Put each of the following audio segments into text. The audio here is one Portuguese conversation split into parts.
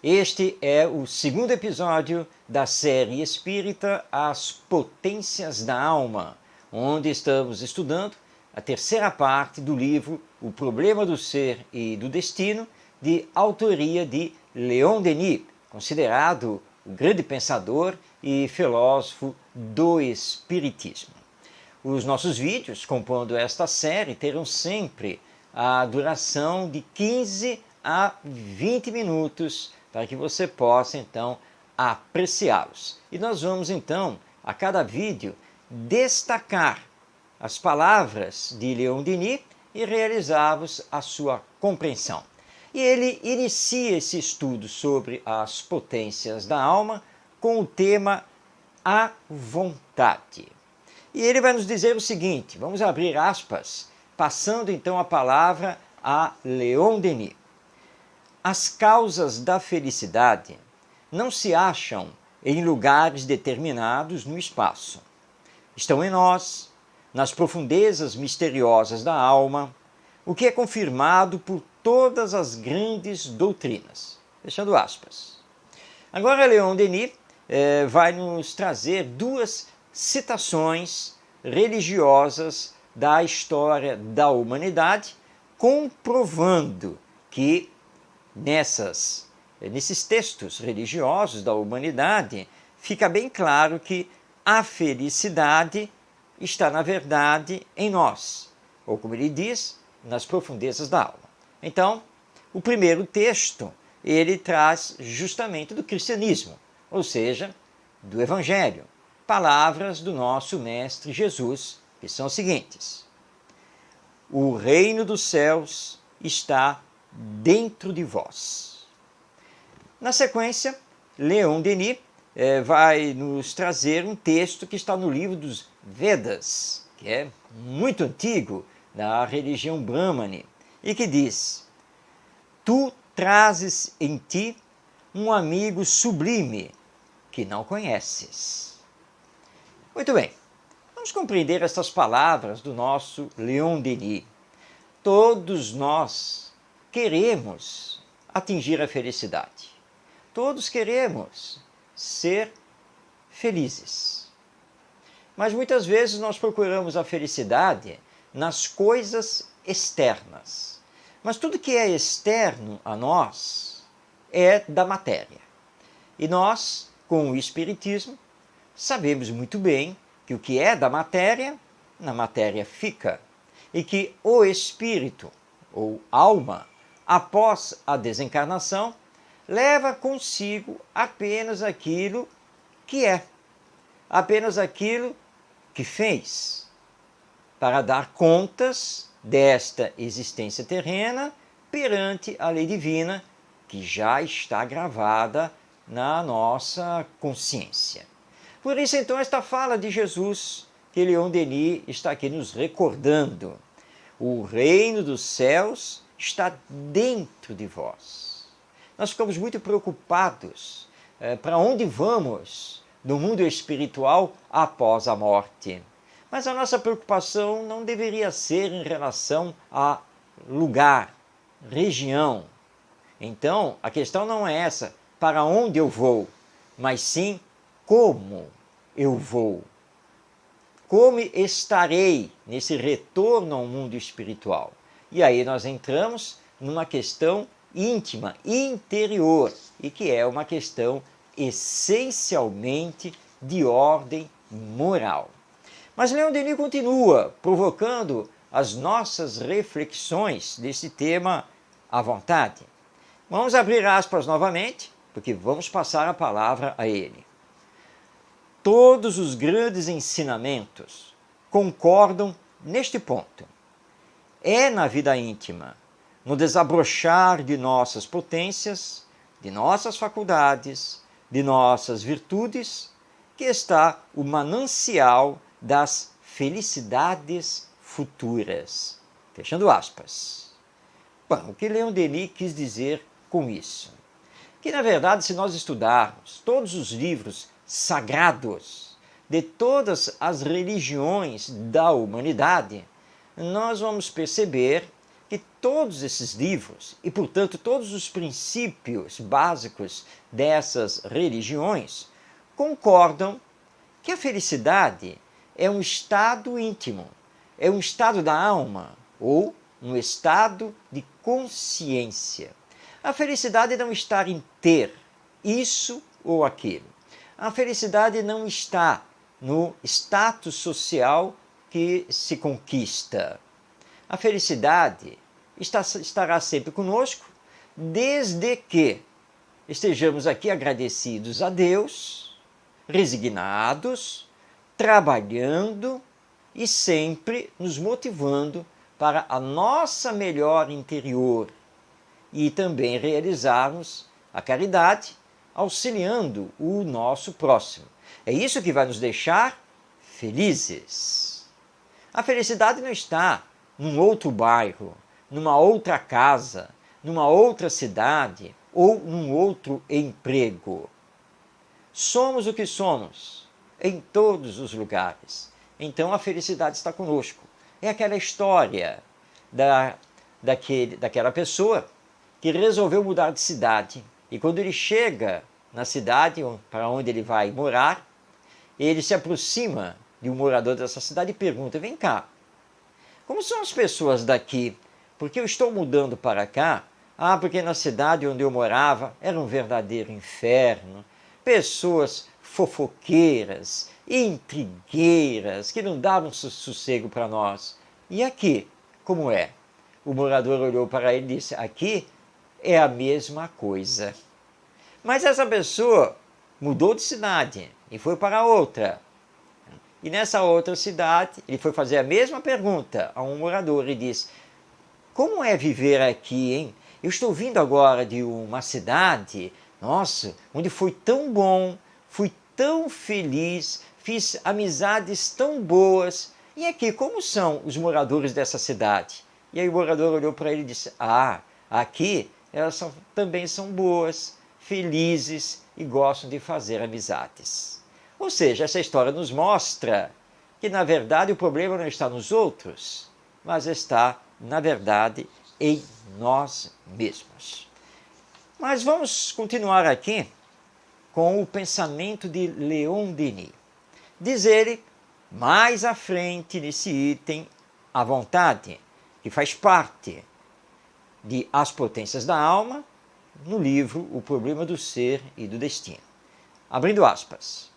Este é o segundo episódio da série espírita As Potências da Alma, onde estamos estudando a terceira parte do livro O Problema do Ser e do Destino, de autoria de Leon Denis, considerado o grande pensador e filósofo do Espiritismo. Os nossos vídeos, compondo esta série, terão sempre a duração de 15 a 20 minutos para que você possa, então, apreciá-los. E nós vamos, então, a cada vídeo, destacar as palavras de Leon Denis e realizarmos a sua compreensão. E ele inicia esse estudo sobre as potências da alma com o tema A Vontade. E ele vai nos dizer o seguinte, vamos abrir aspas, passando então a palavra a Leon Denis. As causas da felicidade não se acham em lugares determinados no espaço. Estão em nós, nas profundezas misteriosas da alma, o que é confirmado por todas as grandes doutrinas. Fechando aspas. Agora Leon Denis vai nos trazer duas citações religiosas da história da humanidade, comprovando que nesses textos religiosos da humanidade fica bem claro que a felicidade está, na verdade, em nós, ou como ele diz, nas profundezas da alma. Então, o primeiro texto, ele traz justamente do cristianismo, ou seja, do Evangelho, palavras do nosso Mestre Jesus, que são as seguintes: o reino dos céus está dentro de vós. Na sequência, Leon Denis vai nos trazer um texto que está no livro dos Vedas, que é muito antigo, da religião Brahmani, e que diz: tu trazes em ti um amigo sublime que não conheces. Muito bem, vamos compreender estas palavras do nosso Leon Denis. Todos nós queremos atingir a felicidade. Todos queremos ser felizes. Mas muitas vezes nós procuramos a felicidade nas coisas externas. Mas tudo que é externo a nós é da matéria. E nós, com o Espiritismo, sabemos muito bem que o que é da matéria, na matéria fica. E que o espírito, ou alma, após a desencarnação, leva consigo apenas aquilo que é, apenas aquilo que fez, para dar contas desta existência terrena perante a lei divina que já está gravada na nossa consciência. Por isso, então, esta fala de Jesus, que Leon Denis está aqui nos recordando: o reino dos céus está dentro de vós. Nós ficamos muito preocupados para onde vamos no mundo espiritual após a morte. Mas a nossa preocupação não deveria ser em relação a lugar, região. Então, a questão não é essa, para onde eu vou, mas sim como eu vou. Como estarei nesse retorno ao mundo espiritual? E aí nós entramos numa questão íntima, interior, e que é uma questão essencialmente de ordem moral. Mas Leon Denis continua provocando as nossas reflexões desse tema à vontade. Vamos abrir aspas novamente, porque vamos passar a palavra a ele. Todos os grandes ensinamentos concordam neste ponto. É na vida íntima, no desabrochar de nossas potências, de nossas faculdades, de nossas virtudes, que está o manancial das felicidades futuras. Fechando aspas. Bom, o que Leon Denis quis dizer com isso? Que, na verdade, se nós estudarmos todos os livros sagrados de todas as religiões da humanidade, nós vamos perceber que todos esses livros, e portanto todos os princípios básicos dessas religiões, concordam que a felicidade é um estado íntimo, é um estado da alma ou um estado de consciência. A felicidade não está em ter isso ou aquilo. A felicidade não está no status social que se conquista. A felicidade estará sempre conosco, desde que estejamos aqui agradecidos a Deus, resignados, trabalhando e sempre nos motivando para a nossa melhor interior e também realizarmos a caridade, auxiliando o nosso próximo. É isso que vai nos deixar felizes. A felicidade não está num outro bairro, numa outra casa, numa outra cidade ou num outro emprego. Somos o que somos em todos os lugares. Então a felicidade está conosco. É aquela história daquela pessoa que resolveu mudar de cidade. E quando ele chega na cidade para onde ele vai morar, ele se aproxima de um morador dessa cidade e pergunta: vem cá, como são as pessoas daqui? Porque eu estou mudando para cá. Ah, porque na cidade onde eu morava era um verdadeiro inferno. Pessoas fofoqueiras, intrigueiras, que não davam sossego para nós. E aqui, como é? O morador olhou para ele e disse: aqui é a mesma coisa. Mas essa pessoa mudou de cidade e foi para outra. E nessa outra cidade, ele foi fazer a mesma pergunta a um morador e disse: como é viver aqui, hein? Eu estou vindo agora de uma cidade, nossa, onde foi tão bom, fui tão feliz, fiz amizades tão boas. E aqui, como são os moradores dessa cidade? E aí o morador olhou para ele e disse: ah, aqui elas também são boas, felizes e gostam de fazer amizades. Ou seja, essa história nos mostra que, na verdade, o problema não está nos outros, mas está, na verdade, em nós mesmos. Mas vamos continuar aqui com o pensamento de Leon Denis. Diz ele, mais à frente nesse item, a vontade, que faz parte de As Potências da Alma, no livro O Problema do Ser e do Destino. Abrindo aspas.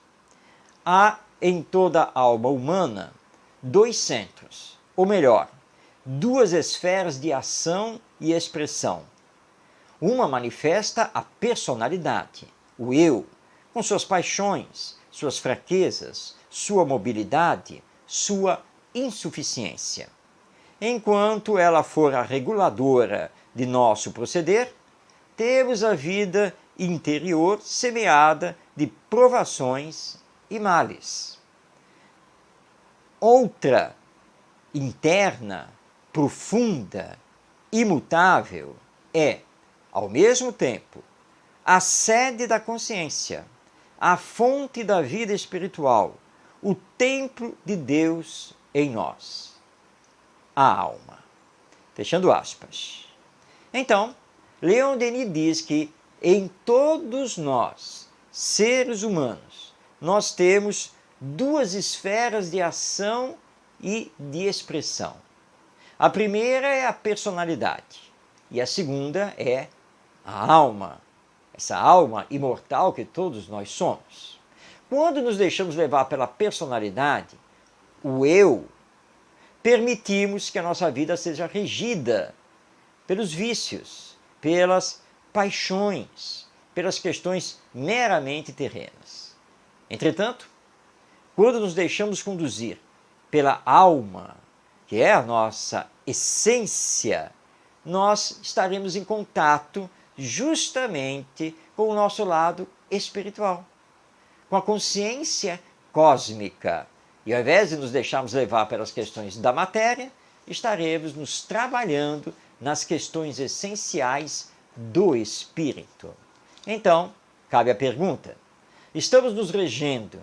Há em toda a alma humana dois centros, ou melhor, duas esferas de ação e expressão. Uma manifesta a personalidade, o eu, com suas paixões, suas fraquezas, sua mobilidade, sua insuficiência. Enquanto ela for a reguladora de nosso proceder, temos a vida interior semeada de provações e males. Outra, interna, profunda, imutável, é, ao mesmo tempo, a sede da consciência, a fonte da vida espiritual, o templo de Deus em nós, a alma. Fechando aspas. Então, Leon Denis diz que em todos nós, seres humanos, nós temos duas esferas de ação e de expressão. A primeira é a personalidade e a segunda é a alma, essa alma imortal que todos nós somos. Quando nos deixamos levar pela personalidade, o eu, permitimos que a nossa vida seja regida pelos vícios, pelas paixões, pelas questões meramente terrenas. Entretanto, quando nos deixamos conduzir pela alma, que é a nossa essência, nós estaremos em contato justamente com o nosso lado espiritual, com a consciência cósmica. E ao invés de nos deixarmos levar pelas questões da matéria, estaremos nos trabalhando nas questões essenciais do espírito. Então, cabe a pergunta: estamos nos regendo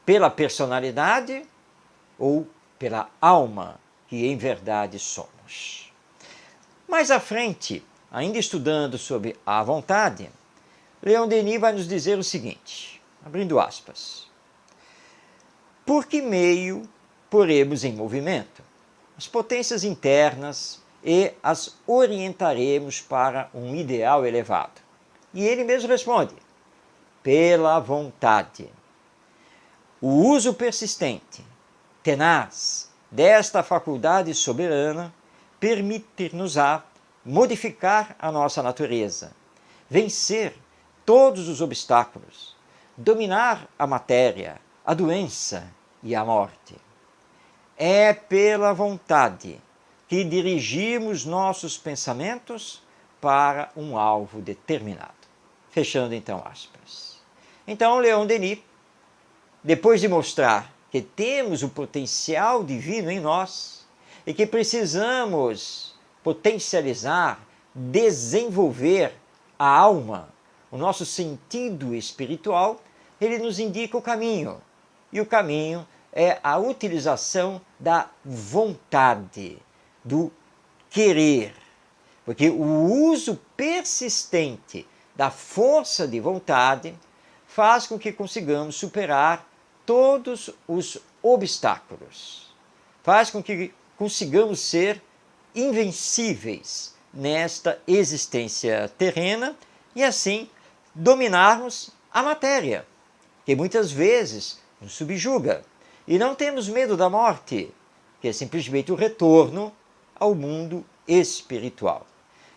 pela personalidade ou pela alma que em verdade somos? Mais à frente, ainda estudando sobre a vontade, Leon Denis vai nos dizer o seguinte, abrindo aspas. Por que meio poremos em movimento as potências internas e as orientaremos para um ideal elevado? E ele mesmo responde, pela vontade. O uso persistente, tenaz, desta faculdade soberana permitir-nos-á modificar a nossa natureza, vencer todos os obstáculos, dominar a matéria, a doença e a morte. É pela vontade que dirigimos nossos pensamentos para um alvo determinado. Fechando então aspas. Então, Leon Denis, depois de mostrar que temos o potencial divino em nós e que precisamos potencializar, desenvolver a alma, o nosso sentido espiritual, ele nos indica o caminho. E o caminho é a utilização da vontade, do querer. Porque o uso persistente da força de vontade faz com que consigamos superar todos os obstáculos. Faz com que consigamos ser invencíveis nesta existência terrena e assim dominarmos a matéria, que muitas vezes nos subjuga. E não temos medo da morte, que é simplesmente o retorno ao mundo espiritual.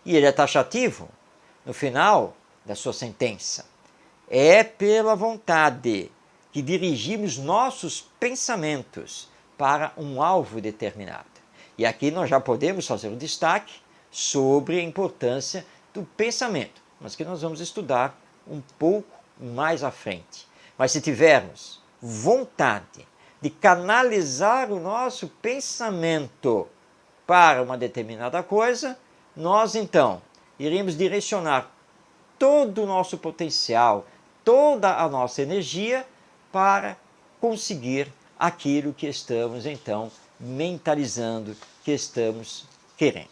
E ele é taxativo no final da sua sentença. É pela vontade que dirigimos nossos pensamentos para um alvo determinado. E aqui nós já podemos fazer um destaque sobre a importância do pensamento, mas que nós vamos estudar um pouco mais à frente. Mas se tivermos vontade de canalizar o nosso pensamento para uma determinada coisa, nós então iremos direcionar todo o nosso potencial, toda a nossa energia para conseguir aquilo que estamos então mentalizando, que estamos querendo.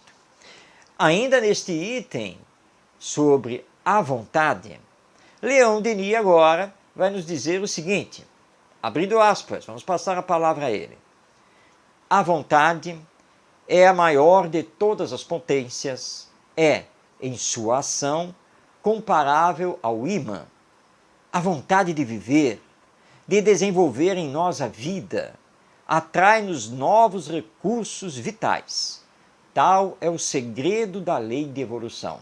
Ainda neste item sobre a vontade, Leon Denis agora vai nos dizer o seguinte, abrindo aspas, vamos passar a palavra a ele. A vontade é a maior de todas as potências, é, em sua ação, comparável ao ímã. A vontade de viver, de desenvolver em nós a vida, atrai-nos novos recursos vitais. Tal é o segredo da lei de evolução.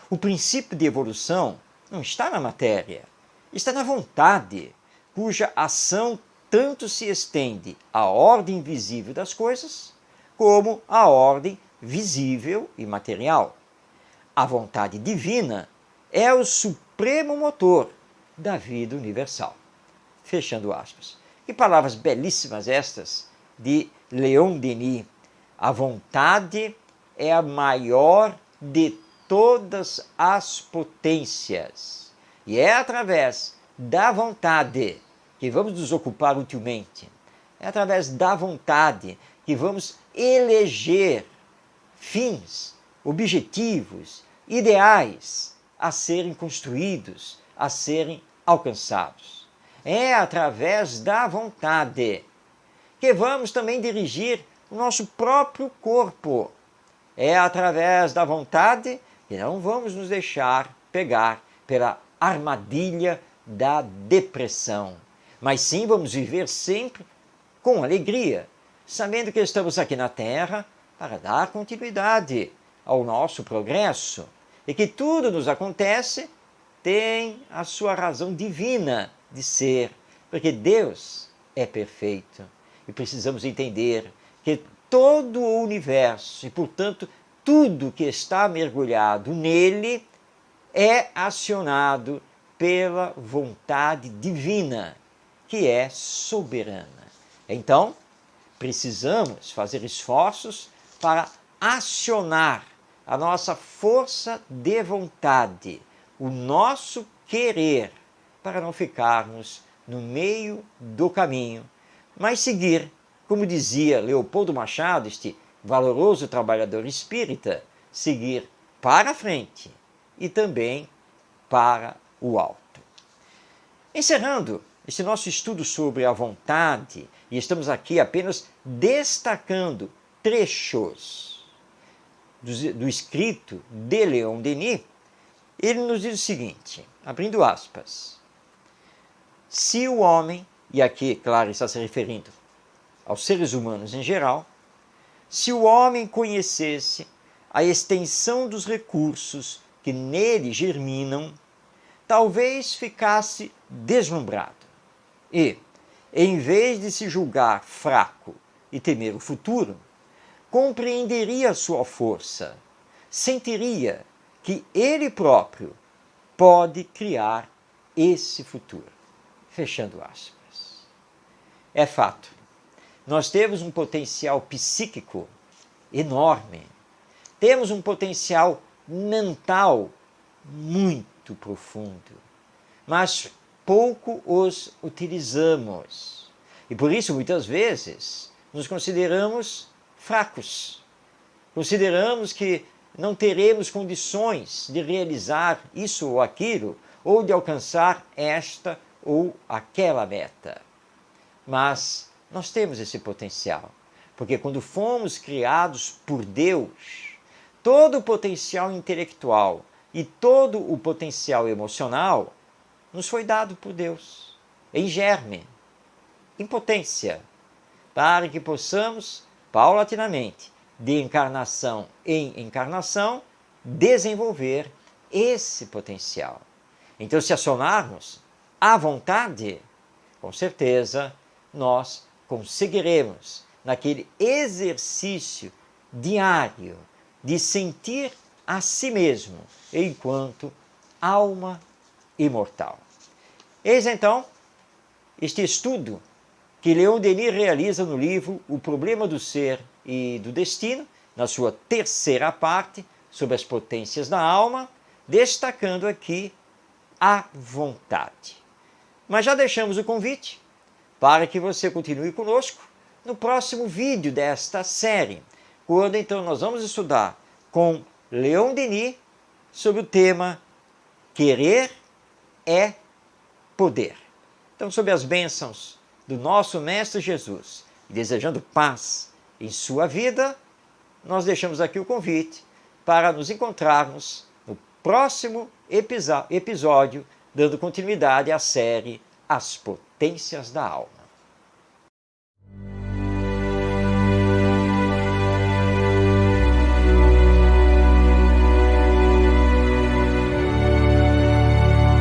O princípio de evolução não está na matéria, está na vontade, cuja ação tanto se estende à ordem visível das coisas, como à ordem visível e material. A vontade divina é o supremo motor da vida universal. Fechando aspas. Que palavras belíssimas estas de Leon Denis. A vontade é a maior de todas as potências. E é através da vontade que vamos nos ocupar utilmente. É através da vontade que vamos eleger fins, objetivos, ideais a serem construídos, a serem alcançados. É através da vontade que vamos também dirigir o nosso próprio corpo. É através da vontade que não vamos nos deixar pegar pela armadilha da depressão, mas sim vamos viver sempre com alegria, sabendo que estamos aqui na Terra para dar continuidade ao nosso progresso e que tudo nos acontece tem a sua razão divina de ser, porque Deus é perfeito e precisamos entender que todo o universo e, portanto, tudo que está mergulhado nele é acionado pela vontade divina, que é soberana. Então, precisamos fazer esforços para acionar a nossa força de vontade, o nosso querer, para não ficarmos no meio do caminho, mas seguir, como dizia Leopoldo Machado, este valoroso trabalhador espírita, seguir para frente e também para o alto. Encerrando esse nosso estudo sobre a vontade, e estamos aqui apenas destacando trechos do escrito de Leon Denis, ele nos diz o seguinte, abrindo aspas, se o homem, e aqui, claro, está se referindo aos seres humanos em geral, se o homem conhecesse a extensão dos recursos que nele germinam, talvez ficasse deslumbrado e, em vez de se julgar fraco e temer o futuro, compreenderia sua força, sentiria que ele próprio pode criar esse futuro. Fechando aspas. É fato, nós temos um potencial psíquico enorme, temos um potencial mental muito profundo, mas pouco os utilizamos. E por isso, muitas vezes, nos consideramos fracos. Consideramos que não teremos condições de realizar isso ou aquilo, ou de alcançar esta ou aquela meta. Mas nós temos esse potencial, porque quando fomos criados por Deus, todo o potencial intelectual e todo o potencial emocional nos foi dado por Deus, em germe, em potência, para que possamos, paulatinamente, de encarnação em encarnação, desenvolver esse potencial. Então, se acionarmos à vontade, com certeza, nós conseguiremos, naquele exercício diário, de sentir a si mesmo enquanto alma imortal. Eis então este estudo que Leon Denis realiza no livro O Problema do Ser e do Destino, na sua terceira parte, sobre as potências da alma, destacando aqui a vontade. Mas já deixamos o convite para que você continue conosco no próximo vídeo desta série, quando então nós vamos estudar com Leon Denis sobre o tema Querer é Poder. Então, sob as bênçãos do nosso Mestre Jesus, e desejando paz em sua vida, nós deixamos aqui o convite para nos encontrarmos no próximo episódio, dando continuidade à série As Potências da Alma.